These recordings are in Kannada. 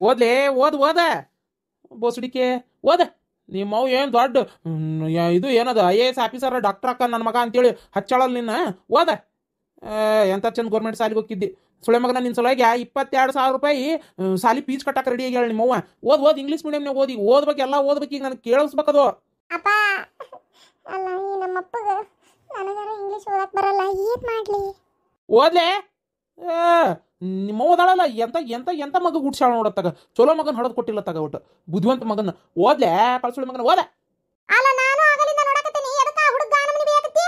ಓದ್ಲೇ ಓದ ಬೋಸಡಿಕೆ ಓದ ನಿಮ್ಮವು ಏನು ದೊಡ್ಡ ಇದು ಏನದು IAS ಆಫೀಸರ್ ಡಾಕ್ಟರ್ ಅಕ್ಕ ನನ್ನ ಮಗ ಅಂತೇಳಿ ಹಚ್ಚಾಳಲ್ಲ ನಿನ್ನ ಓದ. ಎಂಥ ಚಂದ ಗೌರ್ಮೆಂಟ್ ಸಾಲಿಗೆ ಹೋಗಿದ್ದಿ ಸುಳೆ ಮಗನ ನಿನ್ನ ಸಲುವಾಗಿ 22,000 ರೂಪಾಯಿ ಸಾಲಿ ಫೀಸ್ ಕಟ್ಟಕ್ಕೆ ರೆಡಿ ಆಗ್ಯಾಳ ನಿಮ್ಮವ್ವ. ಓದ್ ಇಂಗ್ಲೀಷ್ ಮೀಡಿಯಮ್ನಾಗ ಓದಿ ಓದ್ಬೇಕು, ಎಲ್ಲ ಓದ್ಬೇಕು. ಈಗ ನನಗೆ ಕೇಳಿಸ್ಬೇಕದು. ಅಪ್ಪ ಅಲ್ಲ ಈ ನಮ್ಮಪ್ಪಗ ನನಗಾರ ಇಂಗ್ಲಿಷ್ ಓದಕ್ಕೆ ಬರಲ್ಲ, ಏನು ಮಾಡಲಿ? ಓದ್ಲೆ ನಿಮ್ಮ ಓದಾಳಲ್ಲ ಎಂತ ಎಂತ ಎಂತ ಮಗ ಗುಡ್ಸಾಳ ನೋಡತ್ತಾಗ. ಚಲೋ ಮಗನ ಹೊಡೆದು ಕೊಟ್ಟಿಲ್ಲ ತಗ ಒಟ್ಟು ಬುದ್ಧಿವಂತ ಮಗನ. ಓದ್ಲೆ ಕಳ್ಸುಳಿ ಮಗನ ಓದ. ಅಲ್ಲ ನಾನು ಆಗಲಿಂದ ನೋಡಕತ್ತೀನಿ, ಎದಕ್ಕ ಹುಡುಗ ಗಾನಮನಿ ಬೇಕತ್ತಿ?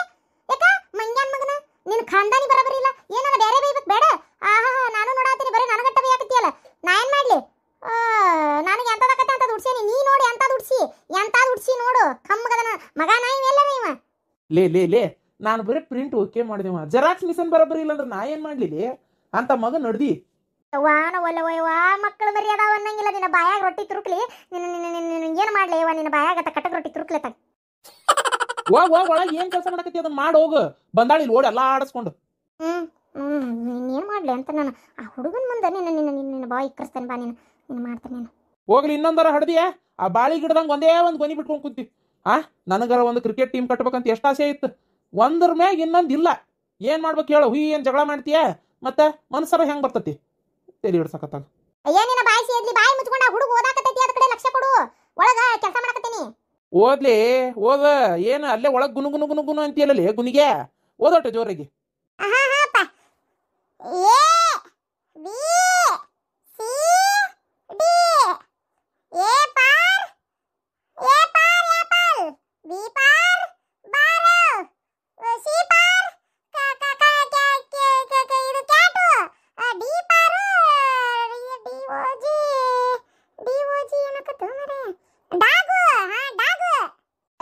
ಯಾಕ ಮಂಗ್ಯಾನ್ ಮಗನ ನಿನ್ನ ಖಾನ್ದಾನಿ ಬರಬರಿ ಇಲ್ಲ, ಏನಾರ ಬೇರೆ ಬೇಯಬೇಕು ಬೇಡ? ಆಹಾ ನಾನು ನೋಡಾತೀನಿ, ಬರೀ ನನಗಟ್ಟ ಬೇಕತ್ತಿ. ನಾ ಏನು ಮಾಡಲಿ? ನನಗೆ ಎಂತದಕ್ಕತ್ತೆ ಅಂತ ದುಡ್ಸೇನಿ, ನೀ ನೋಡಿ ಎಂತ ದುಡ್ಸಿ ನೋಡು. ಕಮ್ಮಗದನ ಮಗ ನಾಯಿ ಎಲ್ಲರ ಇವ. ಲೇ ನಾನು ಬರೀ ಪ್ರಿಂಟ್ ಓಕೆ ಮಾಡಿದೆವ, ಜೆರಾಕ್ಸ್ ಮಿಷನ್ ಬರಬರಿ ಇಲ್ಲ ಅಂದ್ರೆ ನಾ ಏನು ಮಾಡಲಿ ಅಂತ ಮಗ ನಡ್ದಿ. ವಾನ ಒಲ್ಲವಯ್ಯವಾ ಮಕ್ಕಳು ಮರಿ ಅದಾವ ಅನ್ನಂಗಿಲ್ಲ. ನಿನ್ನ ಬಾಯಾಗ ರೊಟ್ಟಿ ತುರುಕ್ಲಿ, ನಿನ್ನ ಏನು ಮಾಡಲಿ ಇವ? ನಿನ್ನ ಬಾಯಾಗ ಕಟಕ್ ರೊಟ್ಟಿ ತುರುಕ್ಲಿ ತಗ. ಹೋಗ್ ಒಳಗೆ ಏನು ಕೆಲಸ ಮಾಡಕತ್ತಿ ಅದನ್ನ ಮಾಡಿ ಹೋಗು. ಬಂದಾಳಿ ಓಡಿ ಎಲ್ಲ ಆಡಿಸ್ಕೊಂಡು. ಇನ್ನೇನು ಮಾಡಲಿ ಅಂತ ನಾನು ಆ ಹುಡುಗನ ಮುಂದೆ ನಿನ್ನ ಬಾಯಿ ಇಕ್ಕರಿಸ್ತೇನೆ ಬಾ. ನೀನು ಮಾಡ್ತೇನೆ ನೀನು. ಹೋಗ್ಲಿ ಇನ್ನೊಂದರ ಹಡ್ದಿಯ ಆ ಬಾಳಿ ಗಿಡದಂಗೆ ಒಂದೇ ಒಂದು ಗೊನಿ ಬಿಟ್ಕೊಂಡು ಕುಂತಿ. ನನಗರ ಒಂದು ಕ್ರಿಕೆಟ್ ಟೀಮ್ ಕಟ್ಬೇಕಂತ ಎಷ್ಟು ಆಸೆ ಇತ್ತು. ಒಂದ್ರ ಮ್ಯಾಗ ಇನ್ನೊಂದು ಇಲ್ಲ. ಏನು ಮಾಡ್ಬೇಕು ಹೇಳು? ಏನು ಜಗಳ ಮಾಡ್ತೀಯ? ಮತ್ತೆ ಮನಸ್ಸರ ಹೆಂಗೆ ಬರ್ತತಿ? ತಲೆ ಹಿಡ್ಸಕತ್ತಾಗ ಅಯ್ಯ ನಿನ್ನ ಬಾಯಿ ಸೇದ್ಲಿ, ಬಾಯಿ ಮುಚ್ಕೊಂಡ ಹುಡುಗ ಓದಾಕತ್ತೈತಿ, ಅದ ಕಡೆ ಲಕ್ಷ್ಯ ಕೊಡು. ಒಳಗ ಕೆಲಸ ಮಾಡಕತ್ತೀನಿ. ಓದ್ಲಿ ಓದ. ಏನು ಅಲ್ಲೇ ಒಳಗೆ ಗುನು ಅಂತೀಯಲ್ಲೇ ಗುನಿಗೆ ಓದೋಟ ಜೋರಾಗಿ.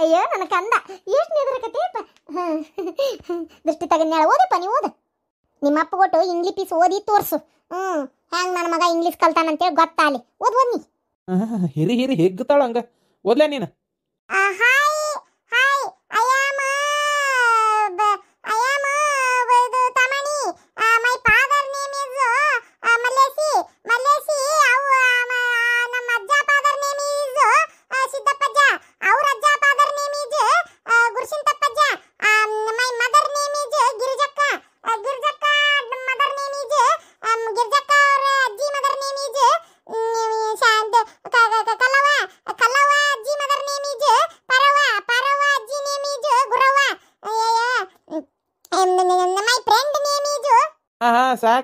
ಅಯ್ಯೋ ನನ್ನ ಕಂದ ಎಷ್ಟು ನಿದ್ರಕತ್ತೇಪ. ದೃಷ್ಟಿ ತಗನ್ಯಾಳ. ಓದಪ್ಪ ನೀವು ಓದ. ನಿಮ್ಮ ಅಪ್ಪ ಕೊಟ್ಟು ಇಂಗ್ಲೀಷ್ ಪೀಸ್ ಓದಿ ತೋರ್ಸು. ಹೆಂಗ್ ನನ್ನ ಮಗ ಇಂಗ್ಲೀಷ್ ಕಲ್ತಾನಂತೇಳಿ ಗೊತ್ತಾಲಿ. ಓದ್ ನೀ. ಹಿರಿ ಹೆಗ್ತಾಳ ಹಂಗ. ಓದ್ಲೇ ನೀನು.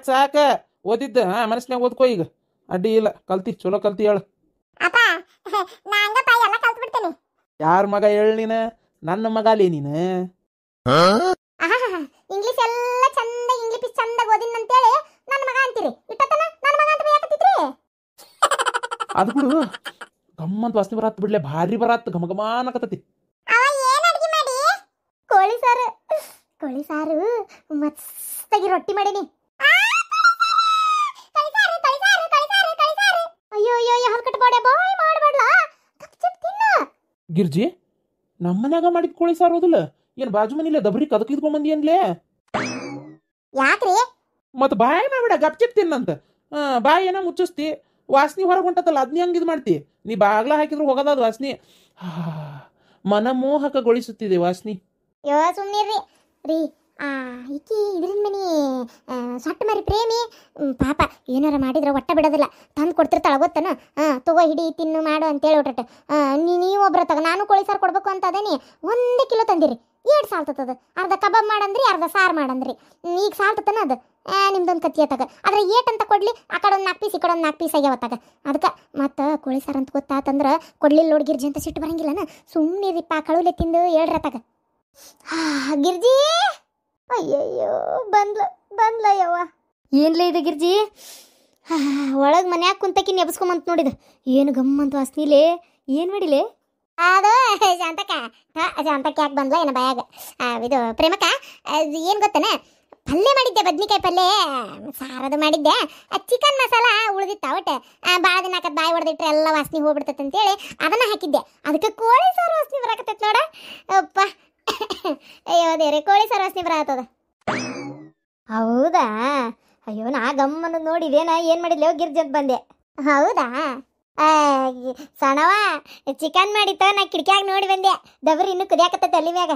ಸಾಕು ಓದಿದ್ದ ಮನಸ್ಸಿನಾಗ ಓದ್ಕೋ. ಈಗ ಅಡ್ಡಿ ಇಲ್ಲ, ಕಲ್ತಿ ಚಲೋ ಕಲ್ತಿ ಹೇಳು. ಯಾರ ಮಗ ಹೇಳ ನೀನು? ನನ್ನ ಮಗ ಅಲ್ಲೇ ನೀನು. ಇಂಗ್ಲಿಷ್ ಎಲ್ಲ ಚಂದ, ಇಂಗ್ಲಿಷ್ ಚಂದ ಓದಿನ ಅಂತೇಳಿ ನನ್ನ ಮಗ ಅಂತೀರಿ. ಇಟ್ಟತನ ನನ್ನ ಮಗ ಅಂತ ಯಾಕತ್ತಿದ್ರಿ? ಅದು ಬಿಡು, ಗಮ್ಮಂತ ವಾಸನೆ ಬರತ್ತ ಬಿಡ್ಲೆ, ಭಾರಿ ಬರತ್ತ, ಘಮಘಮಾನಕತ್ತತಿ. ಅವ ಏನು ಅಡ್ಗೆ ಮಾಡಿ? ಕೋಳಿ ಸಾರು ಮಸ್ತಾಗಿ ರೊಟ್ಟಿ ಮಾಡೀನಿ. ಗಿರ್ಜಿ, ನಮ್ಮನ್ಯಾಗ ಮಾಡಿದ ಕೋಳಿ ಸಾರು ಓದಿಲ್ಲ ಏನು? ಬಾಜು ಮನಿಲ್ಲ ದಬ್ರಿ ಕದಕ್ ಇದ್ಕೊಂಬಂದಿ ಅನ್ಲೇ? ಯಾಕ್ರಿ? ಮತ್ ಬಾಯಿ ಮಾಡ್ಬಿಡ, ಗಪ್ಚಿಪ್ ತಿನ್ನಂತ. ಬಾಯಿ ಏನೋ ಮುಚ್ಚಿಸ್ತಿ, ವಾಸನಿ ಹೊರಗೆ ಹೊಂಟತ್ತಲ್ಲ, ಅದ್ನಿ ಹಂಗೆ ಇದು ಮಾಡ್ತಿ. ನೀ ಬಾಗ್ಲ ಹಾಕಿದ್ರು ಹೋಗೋದಾದ ವಾಸನಿ. ಮನಮೋಹಕಗೊಳಿಸುತ್ತಿದೆ ವಾಸನಿ. ಯೋ ಸುಮ್ಮನಿರ್ರಿ ರೀ. ಈಕಿ ಇದ್ರಿಂದ ಮನಿ ಸೊಟ್ಟ ಮರಿ ಪ್ರೇಮಿ ಪಾಪ. ಏನಾರ ಮಾಡಿದ್ರೆ ಒಟ್ಟ ಬಿಡೋದಿಲ್ಲ, ತಂದು ಕೊಡ್ತಿರ್ತಾಳ ಗೊತ್ತನ. ತಗೋ ಹಿಡಿ ತಿನ್ನು ಮಾಡು ಅಂತೇಳಿ ಹೊಟ್ಟ. ನೀವೊಬ್ರ ತಗ, ನಾನು ಕೋಳಿ ಸಾರು ಕೊಡ್ಬೇಕು ಅಂತ ಅದೇನಿ. 1 ಕಿಲೋ ತಂದಿರಿ. ಏಟ್ ಸಾಲ್ತದ? ಅರ್ಧ ಕಬಾಬ್ ಮಾಡಂದ್ರಿ, ಅರ್ಧ ಸಾರು ಮಾಡಂದ್ರಿ. ಈಗ ಸಾಲ್ತತನ ಅದು. ನಿಮ್ದೊಂದು ಕತ್ತಿಯ ತಗ. ಆದ್ರೆ ಏಟ್ ಅಂತ ಕೊಡ್ಲಿ? ಆ ಕಡೆ ಒಂದು 4 ಪೀಸ್, ಈ ಕಡೆ ಒಂದು 4 ಪೀಸ್ ಆಗ್ಯಾವತ್ತಾಗ. ಅದಕ್ಕೆ ಮತ್ತು ಕೋಳಿ ಸಾರು ಅಂತ ಗೊತ್ತಾತಂದ್ರೆ ಕೊಡ್ಲಿಲ್ಲ ನೋಡಿ ಗಿರ್ಜಿ ಅಂತ ಸಿಟ್ಟು ಬರಂಗಿಲ್ಲನ. ಸುಮ್ಮನಿರಿಪ್ಪ, ಕಳುಲೆ ತಿಂದು ಹೇಳ್ರತ್ತಾಗ. ಗಿರ್ಜಿ ಅಯ್ಯಯ್ಯೋ ಬಂದ್ಲ ಯವ್ವ. ಏನ್ಲ ಇದು ಗಿರ್ಜಿ? ಒಳಗೆ ಮನ್ಯಾಗ ಕುಂತಕಿ ನೆಬಸ್ಕೊಂಬಂತ ನೋಡಿದ. ಏನು ಗಮ್ಮಂತ ವಾಸನಿಲೆ. ಏನು ಮಾಡಿಲೆ? ಅದು ಶಾಂತಕ್ಕ ಯಾಕೆ ಬಂದ್ಲ ಏನ ಬಾಯಾಗ? ಇದು ಪ್ರೇಮಕ್ಕ, ಏನು ಗೊತ್ತನ, ಪಲ್ಯ ಮಾಡಿದ್ದೆ, ಬದ್ನಿಕಾಯಿ ಪಲ್ಯ ಸಾರದು ಮಾಡಿದ್ದೆ. ಚಿಕನ್ ಮಸಾಲ ಉಳಿದಿತ್ತ ಒಟ್ಟೆ. ಭಾಳ ದಿನ ಹಾಕತ್ ಬಾಯಿ ಹೊಡೆದಿಟ್ರೆ ಎಲ್ಲ ವಾಸನೆ ಹೋಗ್ಬಿಡ್ತೈತೆ ಅಂತೇಳಿ ಅದನ್ನ ಹಾಕಿದ್ದೆ. ಅದಕ್ಕೆ ಕೋಳಿ ಸಾರು ವಾಸನೆ ಬರಾಕತ್ತೈತೆ ನೋಡ. ಅಪ್ಪ ಅಯ್ಯೋ ದೇವ್ರೆ, ಕೋಳಿ ಸಾರು ವಾಸನೆ ಬರತ್ತದ. ಹೌದಾ? ಅಯ್ಯೋ ನಾ ಗಮ್ಮನ ನೋಡಿದೇನ ಏನು ಮಾಡಿದ್ಲೆ ಗಿರ್ಜಿ ಅಂತ ಬಂದೆ. ಹೌದಾ ಆ, ಸಣ್ಣವ ಚಿಕನ್ ಮಾಡಿತ್ತ ನಾ ಕಿಟಕಿಯಾಗ ನೋಡಿ ಬಂದೆ ದಬ್ರಿ ಇನ್ನು ಕುದಿಯಾಕತ್ತ ಅಲ್ಲಿ ಮ್ಯಾಗ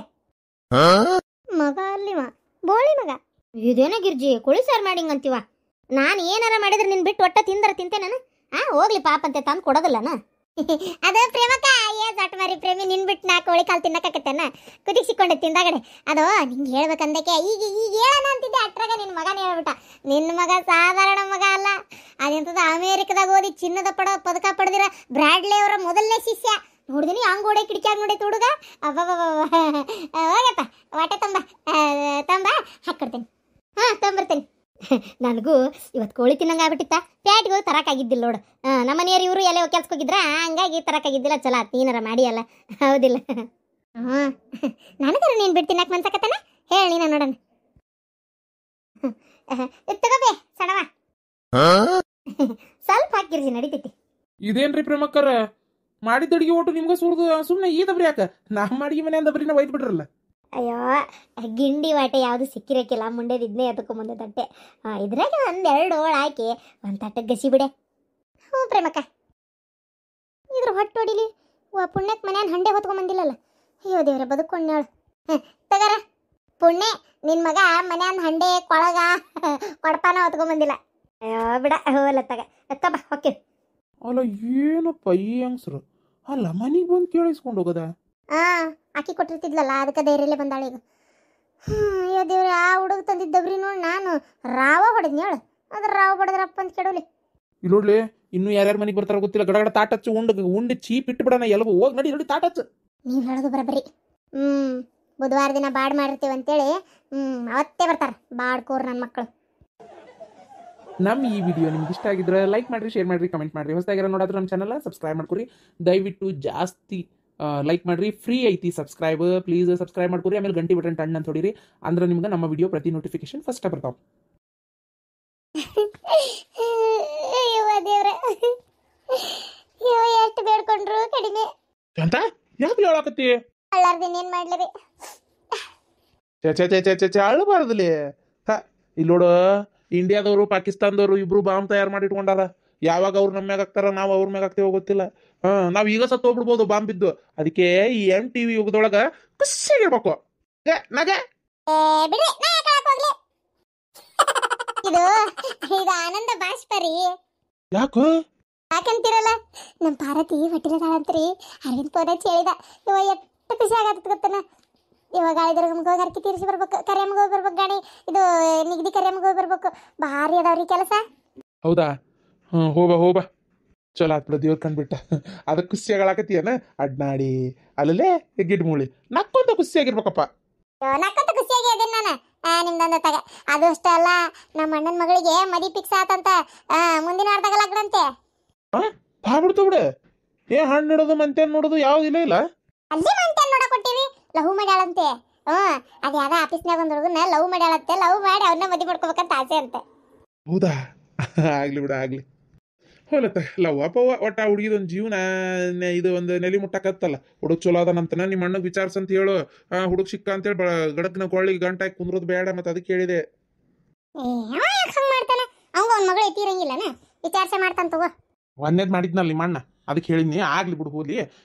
ಮಗ ಅಲ್ಲಿವ ಬೋಳಿ ಮಗ ಇದೇನ ಗಿರ್ಜಿ ಕುಳಿ ಸಾರು ಮಾಡಿಂಗಂತೀವ ನಾನು ಏನಾರ ಮಾಡಿದ್ರೆ ನಿನ್ ಬಿಟ್ಟು ಒಟ್ಟ ತಿಂದರ ತಿಂತೆ ನಾನು ಹೋಗ್ಲಿ ಪಾಪ ಅಂತ ತಂದು ಕೊಡೋದಿಲ್ಲನ ಅದು ಪ್ರೇಮಕ್ಕ ಜಟ್ ಮಾರಿ ಪ್ರೇಮಿ ನಿನ್ ಬಿಟ್ಟು ನಾ ಕೋಳಿ ಕಾಲು ತಿನ್ನಕತ್ತೇನ ಕುದಿಸಿಕೊಂಡೆ ತಿಂದಾಗಡೆ ಅದು ನಿಂಗೆ ಹೇಳ್ಬೇಕಂದಕ್ಕೆ ಈಗ ಈಗ ಹೇಳೋಣ ಅಂತಿದ್ದೆ ಅಟ್ರಾಗ ನಿನ್ನ ಮಗನ ಹೇಳ್ಬಿಟ್ಟ ನಿನ್ನ ಮಗ ಸಾಧಾರಣ ಮಗ ಅಲ್ಲ ಅದೆಂತದ ಅಮೇರಿಕದಾಗ ಓದಿ ಚಿನ್ನದ ಪದಕ ಪಡೆದಿರ ಬ್ರಾಡ್ಲಿ ಅವರ ಮೊದಲನೇ ಶಿಷ್ಯ ನೋಡಿದಿನಿ ಹಂಗೋಡೆ ಕಿಟಕಿಯಾಗ ನೋಡೈತೆ ಹುಡುಗ ಹೋಗಪ್ಪ ವಾಟೆ ತಂಬ ಹಾಕ್ಕೊಡ್ತೇನೆ ತೊಂಬರ್ತೇನೆ ನನಗೂ ಇವತ್ತು ಕೋಳಿ ತಿನ್ನಂಗೆ ಆಗ್ಬಿಟ್ಟಿತ್ತ ಪ್ಯಾಟ್ಗೆ ಹೋಗಿ ತರಕಾಗಿದ್ದಿಲ್ಲ ನೋಡು ನಮ್ಮನೆಯವ್ರು ಇವರು ಎಲ್ಲ ಕೆಲ್ಸಕ್ಕೆ ಹೋಗಿದ್ರ ಹಂಗಾಗಿ ತರಕಾಗಿದ್ದಿಲ್ಲ ಚಲೋ ಆತ್ ನೀನಾರ ಮಾಡಿ ಅಲ್ಲ ಹೌದಿಲ್ಲ ನನಗಾರ ನೀನು ಬಿಟ್ಟು ತಿನ್ನಕ್ಕೆ ಮನ್ಸಕತ್ತನ ಹೇಳಿ ನೀನ ನೋಡೋಣ ತಗೋಬೇ ಸಣವ ಸ್ವಲ್ಪ ಹಾಕಿರ್ಜಿ ನಡೀತೈತಿ ಇದೇನ್ರಿ ಪ್ರೇಮಕ್ಕರ ಮಾಡಿದ ಅಡಿಗೆ ಒಟ್ಟು ನಿಮ್ಗೆ ಸುರಿದು ಸುಮ್ಮನೆ ಈ ದಬ್ರಿ ಯಾಕ ನಾ ಮಾಡಿ ಮನೆ ದಬ್ರಿನ ಒಯ್ದು ಬಿಡ್ರಲ್ಲ. ಅಯ್ಯೋ ಗಿಂಡಿ ವಾಟೆ ಯಾವುದು ಸಿಕ್ಕಿರಕ್ಕಿಲ್ಲ ಮುಂಡೆದು ಇದನ್ನೇ ಎತ್ಕೊಂಬಂದೆ ತಟ್ಟೆ ಇದ್ರಾಗ ಒಂದೆರಡು ಹೋಳು ಹಾಕಿ ಒಂದು ತಟ್ಟೆ ಗಸಿ ಬಿಡೆ. ಹ್ಞೂ ಪ್ರೇಮಕ್ಕ ಇದ್ರ ಹೊಟ್ಟೆ ಹೊಡಿಲಿ ಪುಣ್ಯಕ್ಕೆ ಮನ್ಯಾನ ಹಂಡೆ ಹೊತ್ಕೊಂಬಂದಿಲ್ಲಲ್ಲ. ಅಯ್ಯೋ ದೇವ್ರೆ ಬದುಕೊಂಡೇಳು ತಗರ ಪುಣ್ಯ ನಿನ್ನ ಮಗ ಮನ್ಯಾನ ಹಂಡೆ ಕೊಳಗ ಕೊಡಪಾನ ಹೊತ್ಕೊಂಬಂದಿಲ್ಲ. ಅಯ್ಯೋ ಬಿಡ ಹೋಗಲ್ಲ ತಗ ಓಕೆ. ಅಲ್ಲ ಏನಪ್ಪ ಈ ಹೆಂಗ್ಸ್ರು ಅಲ್ಲ ಮನೆಗೆ ಬಂದು ಕೇಳಿಸ್ಕೊಂಡು ಹೋಗೋದ ಆಕಿ ಕೊಟ್ಟಿರ್ತಿದ್ಲಲ್ಲ ಅದಕ್ಕೆ ಧೈರ್ಯಲ್ಲೇ ಬಂದಾಳೆ ಈಗ. ಅಯ್ಯೋ ದೇವ್ರೆ ಆ ಹುಡುಗ ತಂದಿದ್ದಬ್ರಿ ನೋಡಿ ನಾನು ರಾವ ಹೊಡೆದ್ನಿ ಹೇಳು ಅದ್ರ ರಾವ ಹೊಡೆದ್ರಪ್ಪ ಅಂತ ಕೆಡೋಲಿ. ಇಲ್ಲೋಡ್ಲಿ ಇನ್ನೂ ಯಾರ್ಯಾರ ಮನೆಗೆ ಬರ್ತಾರ ಗೊತ್ತಿಲ್ಲ ಗಡಗಡ ತಾಟ ಹಚ್ಚು ಉಂಡು ಚೀಪ್ ಇಟ್ಟು ಬಿಡೋಣ ಎಲ್ಲವೂ ಹೋಗಿ ನಡಿ ತಾಟ ಹಚ್ಚು. ನೀವು ಹೇಳೋದು ಬರಬರಿ. ಬುಧವಾರ ದಿನ ಬಾಡ್ ಮಾಡಿರ್ತೀವಿ ಅಂತೇಳಿ ಅವತ್ತೇ ಬರ್ತಾರೆ ಬಾಡ್ಕೋರು ನನ್ನ ಮಕ್ಕಳು. ನಮ್ಮ ಈ ವಿಡಿಯೋ ನಿಮ್ಗೆ ಇಷ್ಟ ಆಗಿದ್ರೆ ಲೈಕ್ ಮಾಡಿರಿ, ಶೇರ್ ಮಾಡಿರಿ, ಕಮೆಂಟ್ ಮಾಡಿರಿ. ಹೊಸದಾಗಿರೋ ನೋಡಿದ್ರೆ ನಮ್ಮ ಚಾನಲ್ ಸಬ್ಸ್ಕ್ರೈಬ್ ಮಾಡ್ಕೊರಿ. ದಯವಿಟ್ಟು ಜಾಸ್ತಿ ಲೈಕ್ ಮಾಡಿರಿ, ಫ್ರೀ ಐತಿ ಸಬ್ಸ್ಕ್ರೈಬ್. ಪ್ಲೀಸ್ ಸಬ್ಸ್ಕ್ರೈಬ್ ಮಾಡ್ಕೊರಿ. ಆಮೇಲೆ ಗಂಟೆ ಬಟನ್ ಟನ್ ಅಂತ ಹೊಡೀರಿ ಅಂದ್ರೆ ನಿಮ್ಗೆ ನಮ್ಮ ವಿಡಿಯೋ ಪ್ರತಿ ನೋಟಿಫಿಕೇಶನ್ ಫಸ್ಟ್ ಬರ್ತಾವೆ. ಎಷ್ಟು ಬೇಡ್ಕೊಂಡ್ರು ಕಡಿಮೆ ಅಂತ ಯಾಕೆ ಹೇಳಕತ್ತಿ ಅಳ್ಳಾರ್ದಿನ ಏನ್ ಮಾಡ್ಲರಿ ಅಳಬಾರ್ದಲ್ಲಿ. ಇಲ್ಲೋಡು ಇಂಡಿಯಾದವರು ಪಾಕಿಸ್ತಾನದವರು ಇಬ್ರು ಬಾಂಬ್ ತಯಾರು ಮಾಡಿ ಇಟ್ಕೊಂಡಾರ. ಯಾವಾಗ ಅವ್ರು ನಮ್ಮ ಮ್ಯಾಗ ಆಗ್ತಾರ ನಾವು ಅವ್ರ ಮ್ಯಾಗ ಆಗ್ತೇವೋ ಗೊತ್ತಿಲ್ಲ. ನಾವ್ ಈಗ ಸತ್ತು ಹೋಗ್ಬಿಡ್ಬೋದು ಬಾಂಬ್ ಬಿದ್ದು. ಅದಕ್ಕೆ ಈ MTV ಯುಗದೊಳಗ ಖುಷಿಯಾಗಿರ್ಬೇಕು. ಇದು ಆನಂದ ಬಾಷ್ಪ ರೀ. ಯಾಕು ಯಾಕಂತೀರಲ್ಲ ನಮ್ಮ ಭಾರತಿ ಹೊಟ್ಟಿರದಾಳಂತ್ರಿ ಅರವಿಂದ್ ಫೋನ್ ಹಚ್ಚಿ ಹೇಳಿದ. ಇವ ಎಷ್ಟು ಖುಷಿ ಆಗತ್ತ ಗೊತ್ತನ. ಇವಾಗ ಗಾಳಿದರ್ಗಮ್ಗೆ ಹೋಗಿ ಅರ್ಕಿ ತೀರಿಸಿ ಬರ್ಬೇಕು, ಕರಿಯಮ್ಗೆ ಹೋಗಿ ಬರ್ಬೇಕು, ಗಾಡಿ ಇದು ನಿಗದಿ ಕರಿಯಮ್ಗೆ ಹೋಗಿ ಬರ್ಬೇಕು. ಭಾರಿ ಅದಾವ್ರಿ ಕೆಲಸ. ಹೌದಾ? ಹೋಬಾ ಚಲೋ ಆತ್ ಬಿಡ ದೇವ್ರ ಕಂಡ್ಬಿಟ್ಟ. ಅದಕ್ಕೆ ಖುಷಿಯಾಗಲಾಕತ್ತೀಯನ ಅಡ್ನಾಡಿ ಅಲ್ಲೇ ಗಿಡ್ ಮೂಳಿ ನಕ್ಕೊಂತ ಖುಷಿಯಾಗಿರ್ಬೇಕಪ್ಪ. ನಕ್ಕಂತ ಖುಷಿಯಾಗಿ ಅದೇನು ನಾನು ನಿಮ್ದೊಂದ ತಗ. ಅದು ಅಷ್ಟೇ ಅಲ್ಲ ನಮ್ಮ ಅಣ್ಣನ ಮಗಳಿಗೆ ಮದಿ ಫಿಕ್ಸ್ ಆತಂತ. ಮುಂದಿನ ವಾರದಾಗ ಲಗ್ನಂತೆ. ಬಿಡ್ತು ಬಿಡ. ಹಣ್ಣು ನೋಡೋದು ಮಂತೇನ್ ನೋಡೋದು ಯಾವ್ದಿಲ್ಲ ಇಲ್ಲ. ಅಲ್ಲಿ ಮಂತೇನ್ ನೋಡಕ್ ಕೊಟ್ಟಿವಿ. ಲವ್ ಮಾಡ್ಯಾಳಂತೆ. ಅದ ಯಾವ್ದ ಆಫೀಸ್ನಾಗ ಒಂದು ಹುಡುಗನ ಲವ್ ಮಾಡ್ಯಾಳಂತೆ. ಲವ್ ಮಾಡಿ ಅವನ್ನ ಮದಿ ಮಾಡ್ಕೋಬೇಕಂತ ಆಸೆ ಅಂತೆ. ಹೌದಾ? ಆಗ್ಲಿ ಬಿಡ ಆಗ್ಲಿ. ಹೋಲತ್ತ ಲವ್ವಪ್ಪ ಒಟ್ಟ ಹುಡುಗಿದೊಂದು ಜೀವನ ಇದು ಒಂದು ನೆಲಿ ಮುಟ್ಟಕತ್ತಲ್ಲ. ಹುಡುಗ ಚಲೋ ಅದನಂತನ ನಿಮ್ಮ ಅಣ್ಣಗೆ ವಿಚಾರಿಸಂತ ಹೇಳು. ಹುಡುಗ ಸಿಕ್ಕ ಅಂತೇಳಿ ಗಡಕ್ನ ಕೊಳ್ಳಿಗೆ ಗಂಟಾಗಿ ಕುಂದ್ರೋದು ಬೇಡ. ಮತ್ತೆ ಅದಕ್ಕೆ ಹೇಳಿದೆ. ಮಾಡ್ತಾನೆ ಅವಂಗ ಅವ್ನ ಮಗಳು ಎತ್ತಿರಂಗಿಲ್ಲನ ವಿಚಾರಿಸ ಮಾಡ್ತಾನ ತಗೋ. ಒಂದೇದ್ ಮಾಡಿದ್ನಲ್ಲ ನಿಮ್ಮ ಅಣ್ಣ ಅದಕ್ಕೆ ಹೇಳಿದ್ನಿ. ಆಗ್ಲಿ ಬಿಡು ಹೋಗ್ಲಿ.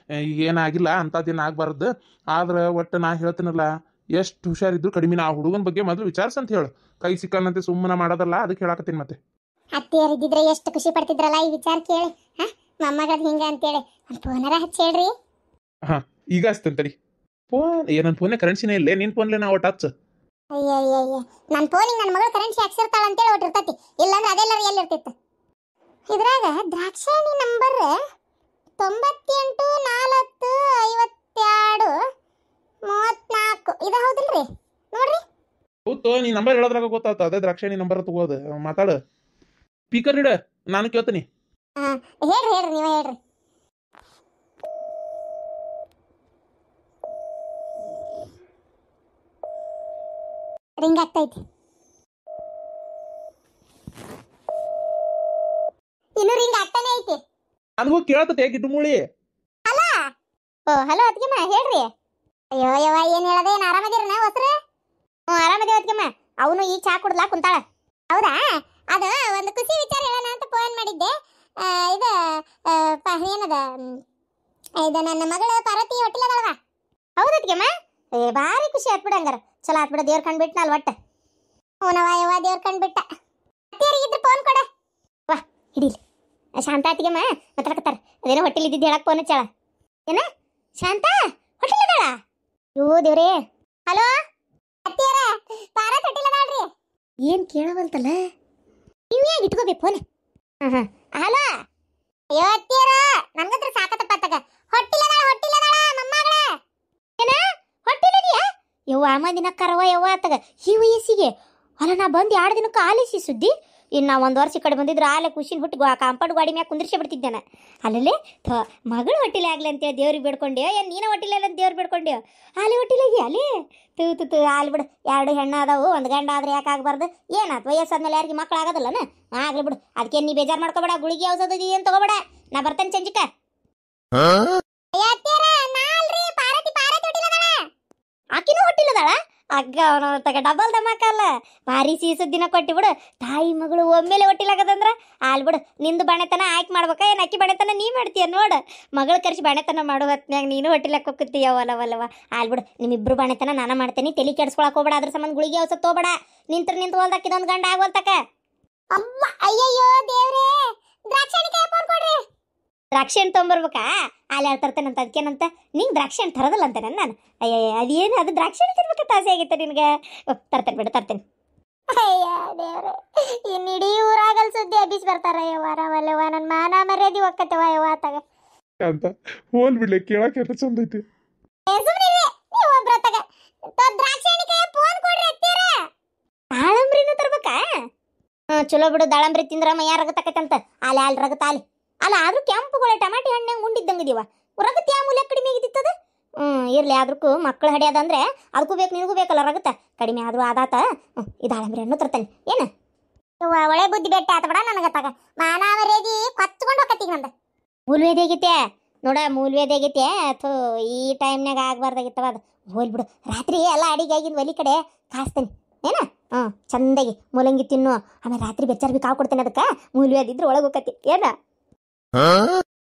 ಈಗ ಏನಾಗಿಲ್ಲ ಅಂತದೇನು ಆಗ್ಬಾರ್ದು. ಆದ್ರೆ ಒಟ್ಟು ನಾ ಹೇಳ್ತೀನಲ್ಲ ಎಷ್ಟು ಹುಷಾರಿದ್ರು ಕಡಿಮೆ. ಆ ಹುಡುಗನ ಬಗ್ಗೆ ಮೊದಲು ವಿಚಾರಿಸಂತ ಹೇಳು. ಕೈ ಸಿಕ್ಕಲ್ಲಂತೆ ಸುಮ್ಮನೆ ಮಾಡೋದಲ್ಲ. ಅದಕ್ಕೆ ಹೇಳಕತ್ತೀನಿ. ಮತ್ತೆ ಅತ್ತಿಯರಿದ್ದಿದ್ರೆ ಎಷ್ಟು ಖುಷಿ ಪಡ್ತಿದ್ರಲ್ಲ ಈ ವಿಚಾರ ಕೇಳಿ. ಮೊಮ್ಮಗಳ್ ಹಿಂಗ ಅಂತೇಳಿ ಫೋನರ ಹಚ್ಚಿ ಹೇಳ್ರಿ. ಈಗ ಹಚ್ತೇನೆ ಫೋನ್. ನನ್ನ ಫೋನೇ ಕರೆನ್ಸಿನೇ ಇಲ್ಲ. ನಿನ್ ಫೋನ್ಲೆ ನಾ ಒಟ್ಟು ಹಚ್ಚ. ಅಯ್ಯಯ್ಯ ನನ್ನ ಫೋನಿಗೆ ನನ್ನ ಮಗಳು ಕರೆನ್ಸಿ ಹಾಕ್ಸಿರ್ತಾಳ ಅಂತೇಳಿ ಒಟ್ಟು ಇರ್ತೈತಿ. ಇಲ್ಲಾಂದ್ರೆ ಅದೆಲ್ಲರೂ ಎಲ್ಲಿರ್ತಿತ್ತು. ಇದ್ರಾಗ ದ್ರಾಕ್ಷಾಣಿ ನಂಬರ್ 98 4 52 34 ಇದು ಹೌದಿಲ್ರಿ? ನೋಡ್ರಿ. ಹೌದು ನೀ ನಂಬರ್ ಹೇಳೋದ್ರಾಗ ಗೊತ್ತಾಯ್ತು. ಅದೇ ದ್ರಾಕ್ಷಾಣಿ ನಂಬರ್ ತಗೋದು. ಮಾತಾಡು. ಸ್ಪೀಕರ್ ಇಡ, ನಾನು ಕೇಳ್ತೀನಿ. ಹೇಳ್ರಿ ನೀವೇ ಹೇಳ್ರಿ. ರಿಂಗ್ ಆಗ್ತೈತಿ. ಇನ್ನು ರಿಂಗ್ ಆಗ್ತಾನೆ ಐತಿ. ನನಗೂ ಕೇಳ್ತತೆ ಗಿಡ್ಡು ಮೂಳಿ. ಅಲ್ಲ ಹಲೋ ಅತ್ಗೆಮ್ಮ ಹೇಳ್ರಿ. ಅಯ್ಯೋ ಯವ್ವ ಏನ್ ಹೇಳದೆ. ಏನು ಆರಾಮದಿರನ ಹೊಸ್ರ? ಆರಾಮದೇವ ಅತ್ಗೆಮ್ಮ. ಅವನು ಈ ಚಾ ಕುಡ್ಲಾ ಕುಂತಾಳ. ಹೌದಾ? ಅದು ಒಂದು ಖುಷಿ ವಿಚಾರ ಹೇಳೋಣ ಅಂತ ಫೋನ್ ಮಾಡಿದ್ದೆ. ಇದು ಏನದ ಇದು ನನ್ನ ಮಗಳು ಪಾರ್ವತಿ ಹೊಟ್ಟಿಲದಳವ. ಹೌದತ್ಗೆಮ್ಮ? ಭಾರಿ ಖುಷಿ ಆತ್ ಬಿಡ ಹಂಗಾರ. ಚಲೋ ಆತ್ ಬಿಡ, ದೇವ್ರ ಕಂಡ್ಬಿಟ್ನಲ್ ಒಟ್ಟ. ಅವನವ ಯವ್ವ ದೇವ್ರ ಕಂಡ್ಬಿಟ್ಟ. ಅತ್ತಿಯರಿಗಿದ್ರೆ ಫೋನ್ ಕೊಡ. ವಾ ಹಿಡೀಲಿ. ಶಾಂತ ಅತ್ತಿಗೆಮ್ಮ ಮಾತಾಡಕತ್ತಾರ. ಅದೇನೋ ಹೊಟ್ಟಿಲ್ ಇದ್ದಿದ್ದು ಹೇಳಕ್ ಫೋನ್ ಹಚ್ಚಾಳ. ಏನ ಶಾಂತ ಹೊಟ್ಟಿಲದಾಳ? ಯೋ ದೇವ್ರೇ. ಹಲೋ ಅತ್ತಿಯರ, ಪಾರ್ವತಿ ಹೊಟ್ಟಿಲದಾಳ್ರಿ. ಏನ್ ಕೇಳವಲ್ತಲ್ಲ? ನೀವ್ ಯಾಕೆ ಇಟ್ಕೋಬೇಕು ಫೋನ್? ಹಲೋ. ಅಯ್ಯೋ ಅತ್ತಿಯರ, ನನ್ಗತ್ರ ಸಾಕತ್ತಪ್ಪ ತಗ. ಹೊಟ್ಟಿಲದಾಳ ಮಮ್ಮಗಳೇ. ಏನ ಹೊಟ್ಟಿಲದಿಯಾ? ಯವ್ವ ದಿನ ಕರವ ಯವ್ವ ಆತಗ ಈ ವಯಸ್ಸಿಗೆ. ಅಲ್ಲ ನಾ ಬಂದು 2 ದಿನಕ್ಕೆ ಆಲಿಸಿ ಸುದ್ದಿ. ಇನ್ನು ನಾ 1 ವರ್ಷ ಈ ಕಡೆ ಬಂದಿದ್ರೆ ಆಲೆ ಖುಷಿನ ಹುಟ್ಟಿ ಕಾಂಪೌಂಡ್ ಗಾಡಿ ಮ್ಯಾಗ ಕುಂದಿರ್ಸಿ ಬಿಡ್ತಿದ್ದೇನೆ. ಅಲ್ಲಲ್ಲೇ ಮಗಳು ಹೊಟ್ಟಿಲೆ ಆಗ್ಲಿ ಅಂತೇಳಿ ದೇವ್ರಿಗೆ ಬೇಡ್ಕೊಂಡ್ಯೋ, ಏನು ನೀನು ಹೊಟ್ಟಿಲೆ ಅಂತ ದೇವ್ರಿಗೆ ಬೇಡ್ಕೊಂಡ್ಯೋ? ಆಲೆ ಹೊಟ್ಟಿಲಾಗಿ ಅಲ್ಲೇ ತು ಆಲ್ ಬಿಡು. 2 ಹೆಣ್ಣು ಅದಾವು, 1 ಗಂಡ ಆದ್ರೆ ಯಾಕೆ ಆಗ್ಬಾರ್ದು? ಏನಾಯ್ತು ವಯಸ್ಸಾದ್ಮೇಲೆ ಯಾರಿಗೆ ಮಕ್ಳು ಆಗೋದಲ್ಲನ? ಆಗ್ಲಿ ಬಿಡು, ಅದಕ್ಕೆ ನೀ ಬೇಜಾರು ಮಾಡ್ಕೋಬೇಡ. ಗುಳಿಗೆ ಔಷಧ ಏನು ತಗೋಬೇಡ, ನಾ ಬರ್ತೇನೆ ಸಂಜಿಕ. ಆಕಿನೂ ಹೊಟ್ಟಿಲ್ಲದಾಳ? ಅಗ್ಗ ಅವನ ತಗ ಡಬಲ್ ಧಮಾಕಲ್ಲ. ಭಾರಿ ಸೀಸದ ದಿನ ಕೊಟ್ಟಿ ಬಿಡು. ತಾಯಿ ಮಗಳು ಒಮ್ಮೆಲೆ ಹೊಟ್ಟಿಲಾಗದಂದ್ರ ಆಲ್ ಬಿಡು. ನಿಂದು ಬಣೆತನ ಆಯ್ಕೆ ಮಾಡ್ಬೇಕಾ, ಏನು ಅಕ್ಕಿ ಬಣೆತನ ನೀ ಮಾಡ್ತೀಯ ನೋಡು. ಮಗಳು ಕರ್ಸಿ ಬಣೆತನ ಮಾಡೋ ಹೊತ್ನ್ಯಾಗ ನೀನು ಹೊಟ್ಟಿಲಾಕ ಹೋಗ್ತೀಯವಲ್ಲವಲ್ಲವ. ಆಲ್ ಬಿಡು, ನಿಮ್ಮಿಬ್ರು ಬಣೆತನ ನಾನು ಮಾಡ್ತೇನೆ. ತಲೆ ಕೆಡ್ಸ್ಕೊಳಕ್ ಹೋಗ್ಬೇಡ. ಅದ್ರ ಸಂಬಂಧ ಗುಳಿಗೆ ಔಷಧ ತಗೋಬೇಡ. ನಿಂತು ಹೊಲ್ದಾಕಿದೊಂದು ಗಂಡ ಆಗೋಲ್ತಕ. ಅಮ್ಮ ಅಯ್ಯಯ್ಯೋ ದೇವ್ರೇ, ದ್ರಾಕ್ಷಿ ಫೋನ್ ಕೊಡ್ರಿ. ದ್ರಾಕ್ಷಿ ಹಣ್ಣು ತೊಗೊಂಬರ್ಬೇಕಾ? ಅಲ್ಲಿ ತರ್ತೇನಂತ. ಅದಕ್ಕೇನಂತ ನಿಂಗೆ ದ್ರಾಕ್ಷಿ ಹಣ್ಣು ತರೋದಿಲ್ಲ ಅಂತೇನೆ ನಾನು. ಅಯ್ಯಯ್ಯ ಅದೇನು ಅದು ದ್ರಾಕ್ಷಿ ಹಣ್ಣು ತಿನ್ಬೇಕಂತ ಆಸೆ ಆಗಿತ್ತು ನಿನಗೆ? ತರ್ತೇನೆ ಬಿಡು, ತರ್ತೇನೆ. ಅಯ್ಯ ದೇವ್ರೆ, ಇನ್ನು ಇಡೀ ಊರಾಗಲ್ ಸುದ್ದಿ ಹಬ್ಬಿಸಿ ಬರ್ತಾರ ಯವ್ವರವಲ್ಲವ. ನನ್ನ ಮಾನ ಮರ್ಯಾದಿ ಒಕ್ಕತ್ತವ ಯವ್ವ ಆತಾಗ ಅಂತ ಹೋಲ್ ಬಿಡ್ಲಿ. ಕೇಳಕ್ಕೆ ಎಷ್ಟು ಚಂದ ಐತಿ. ನೀವು ಒಬ್ರತ್ತಾಗ ದ್ರಾಕ್ಷಿ ಹಣ್ಣಿಗೆ ಫೋನ್ ಕೊಡ್ರಿ ಅತ್ತೀರ. ದಾಳಂಬ್ರಿನೂ ತರ್ಬೇಕಾ? ಚಲೋ ಬಿಡು, ದಾಳಂಬ್ರಿ ತಿಂದ್ರ ಮೈಯ ರಗತಕತ್ತಂತ. ಅಲ್ಲಿ ರಗತಾಲಿ ಅಲ್ಲ. ಆದ್ರೂ ಕೆಂಪುಗಳ ಟಮಾಟಿ ಹಣ್ಣಂಗೆ ಉಂಡಿದ್ದಂಗದಿವ. ರಗತ್ ಯಾವ ಮೂಲೆ ಕಡಿಮೆ ಆಗಿತ್ತದ. ಇರ್ಲಿ, ಅದಕ್ಕೂ ಮಕ್ಕಳು ಹಡಿಯೋದಂದ್ರೆ ಅದಕ್ಕೂ ಬೇಕು, ನಿನಗೂ ಬೇಕಲ್ಲ ರಗತ್ತ. ಕಡಿಮೆ ಆದ್ರೂ ಆದಾತ. ಈ ದಾಳಂಬ್ರಿ ಹಣ್ಣು ತರ್ತೇನೆ. ಏನು ಒಳ್ಳೆ ಬುದ್ಧಿ ಬೆಟ್ಟ ಆತ ಬಿಡ ನನಗತ್ತಾಗ. ಮಾನಾವರೇದಿ ಕೊಚ್ಕೊಂಡು ಹೋಗತ್ತೀಗ ನಂದ. ಮೂಲ್ವೇದಿ ಆಗೈತೆ ನೋಡ, ಮೂಲ್ವೇದಿ ಆಗೈತೆ. ಥೋ ಈ ಟೈಮ್ನಾಗ ಆಗ್ಬಾರ್ದಾಗಿತ್ತವ ಅದು. ಹೋಲ್ ಬಿಡು, ರಾತ್ರಿ ಎಲ್ಲ ಅಡಿಗೆ ಆಗಿನ ಒಲಿ ಕಡೆ ಕಾಸ್ತೇನೆ. ಏನ ಚಂದಾಗಿ ಮೂಲಂಗಿ ತಿನ್ನು. ಆಮೇಲೆ ರಾತ್ರಿ ಬೆಚ್ಚರ್ಬಿ ಕಾವು ಕೊಡ್ತೇನೆ. ಅದಕ್ಕೆ ಮೂಲ್ವೇದಿದ್ರೆ ಒಳಗೆ ಹೋಗತಿ. ಏನ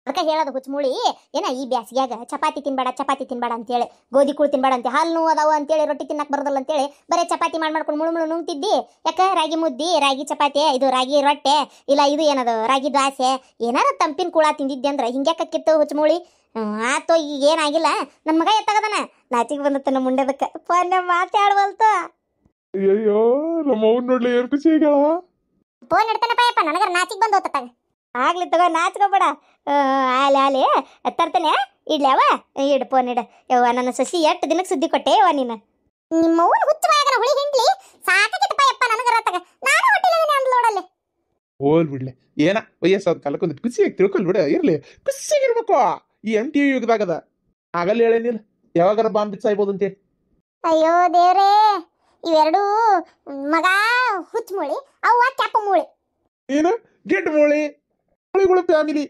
ಅದಕ್ಕೆ ಹೇಳೋದು ಹುಚ್ಚಮೂಳಿ. ಏನ ಈ ಬ್ಯಾಸಿಗ್ಯಾಗ ಚಪಾತಿ ತಿನ್ಬೇಡ ಅಂತೇಳಿ, ಗೋಧಿ ಕೂಳು ತಿನ್ಬೇಡ ಅಂತ, ಹಾಲು ನೋವು ಅದಾವ ಅಂತೇಳಿ, ರೊಟ್ಟಿ ತಿನ್ನಕ್ಕೆ ಬರೋದಲ್ಲ ಅಂತೇಳಿ ಬರೀ ಚಪಾತಿ ಮಾಡ್ಕೊಂಡು ಮುಳು ನುಂಗ್ತಿದ್ದಿ. ಯಾಕೆ ರಾಗಿ ಮುದ್ದಿ, ರಾಗಿ ಚಪಾತಿ, ಇದು ರಾಗಿ ರೊಟ್ಟೆ, ಇಲ್ಲ ಇದು ಏನದು ರಾಗಿ ದೋಸೆ, ಏನಾರ ತಂಪಿನ ಕೂಳ ತಿಂದಿದ್ದೆ ಅಂದ್ರೆ ಹಿಂಗ್ಯಾಕಿತ್ತು ಹುಚ್ಚಮೂಳಿ. ಆತೋ ಈಗ ಏನಾಗಿಲ್ಲ. ನನ್ನ ಮಗ ಎತ್ತಾಗದಾನ. ನಾಚಿಗೆ ಬಂದತ್ತ ನಮ್ಮ ಮುಂಡೆದಕ್ಕೆ. ಫೋನ್ ಮಾತಾಡ್ವಲ್ತು. ಅಯ್ಯೋ ನಮ್ಮ ಅವ್ನ ನೋಡ್ಲಿ ಏನ್ ಖುಷಿ ಆಗ್ಯಾಳ. ಫೋನ್ ಇಡ್ತಾನಪ್ಪ ಯಪ್ಪ, ನನಗರ ನಾಚಿಗೆ ಬಂದು ಹೋಗ್ತಾಗ. ಆಗ್ಲಿ ತಗೋ, ನಾಚ್ಕೋಬೇಡ. ಆಲೆ ತರ್ತೇನೆ. ಇಡ್ಲ್ಯಾವ? ಇಡು ಫೋನ್ ಇಡ. ಯವ್ವ ನನ್ನ ಸಸಿ ಎಷ್ಟು ದಿನಕ್ಕೆ ಸುದ್ದಿ ಕೊಟ್ಟೆ ಯವ್ವ ನೀನು. ನಿಮ್ಮ ಅವ್ನ ಹುಚ್ಚ ಬಾಯಗನ ಹುಳಿ ಹಿಂಡ್ಲಿ ಸಾಕಾಗಿತ್ತಪ್ಪ ಯಪ್ಪ ನನಗರ ತಗ. ನಾನು ಹೊಟ್ಟಿಲಿದ್ದೀನಿ ಅಂದ್ ನೋಡಲ್ಲಿ. ಹೋಲ್ ಬಿಡ್ಲಿ, ಏನ ವಯಸ್ಸಾದ ಕಾಲಕ್ಕೊಂದು ಖುಷಿಯಾಗಿ ತಿಳ್ಕೊಲ್ ಬಿಡ. ಇರ್ಲಿ, ಖುಷಿಯಾಗಿರ್ಬೇಕು. ಈ MTV ಯುಗದಾಗದ. ಆಗಲ್ಲ ಹೇಳೇನಿಲ್ಲ, ಯಾವಾಗಾರ ಬಾಂಬ್ ಬಿಚ್ಚಾಯ್ಬೋದು ಅಂತೇಳಿ. ಅಯ್ಯೋ ದೇವ್ರೇ, ಇವೆರಡೂ ಮಗ ಹುಚ್ಚ ಮೂಳಿ, ಅವ್ವ ಕ್ಯಾಪ ಮೂಳಿ. ಏನು ಗೆಡ್ ಮೂಳಿ. ಮೂಳಿಗಳು ಫ್ಯಾಮಿಲಿ.